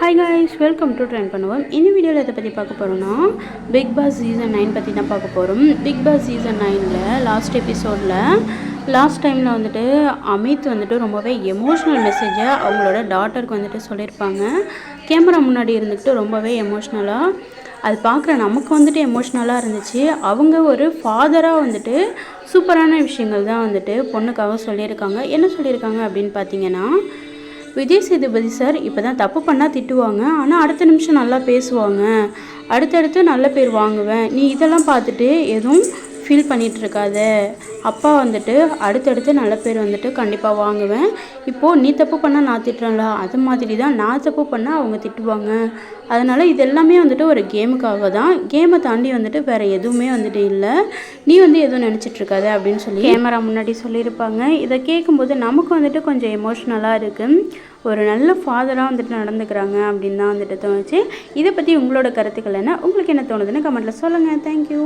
Hi guys, welcome to trend பண்ணுவோம். இந்த வீடியோவில் எதை பற்றி பார்க்க போகிறோன்னா பிக் பாஸ் சீசன் 9 பற்றி தான் பார்க்க போகிறோம். பிக் பாஸ் சீசன் 9 லாஸ்ட் எபிசோடில் லாஸ்ட் டைமில் வந்துட்டு அமித் வந்துட்டு ரொம்பவே எமோஷ்னல் மெசேஜை அவங்களோட டாட்டருக்கு வந்துட்டு சொல்லியிருப்பாங்க. கேமரா முன்னாடி இருந்துக்கிட்டு ரொம்பவே எமோஷ்னலாக அது பார்க்குற நமக்கு வந்துட்டு எமோஷ்னலாக இருந்துச்சு. அவங்க ஒரு ஃபாதராக வந்துட்டு சூப்பரான விஷயங்கள் தான் வந்துட்டு பொண்ணுக்காக சொல்லியிருக்காங்க. என்ன சொல்லியிருக்காங்க அப்படின்னு பார்த்தீங்கன்னா, விஜய் சேதுபதி சார் இப்போ தான் தப்பு பண்ணால் திட்டுவாங்க, ஆனால் அடுத்த நிமிஷம் நல்லா பேசுவாங்க, அடுத்தடுத்து நல்ல பேர் வாங்குவேன், நீ இதெல்லாம் பார்த்துட்டு எதுவும் ஃபீல் பண்ணிகிட்டு இருக்காத, அப்பா வந்துட்டு அடுத்தடுத்து நல்ல பேர் வந்துட்டு கண்டிப்பாக வாங்குவேன், இப்போது நீ தப்பு பண்ணால் நான் திட்டுறேன்ல, அது மாதிரி தான் நான் தப்பு பண்ணால் அவங்க திட்டுவாங்க, அதனால் இது எல்லாமே வந்துட்டு ஒரு கேமுக்காக தான், கேமை தாண்டி வந்துட்டு வேறு எதுவுமே வந்துட்டு இல்லை, நீ வந்து எதுவும் நினச்சிட்ருக்காத அப்படின்னு சொல்லி கேமரா முன்னாடி சொல்லியிருப்பாங்க. இதை கேட்கும்போது நமக்கு வந்துட்டு கொஞ்சம் எமோஷ்னலாக இருக்குது. ஒரு நல்ல ஃபாதராக வந்துட்டு நடந்துக்கிறாங்க அப்படின்னு தான் வந்துட்டு தோணுச்சு. இதை பற்றி உங்களோட கருத்துக்கள் என்ன, உங்களுக்கு என்ன தோணுதுன்னு கமெண்ட்டில் சொல்லுங்கள். தேங்க்யூ.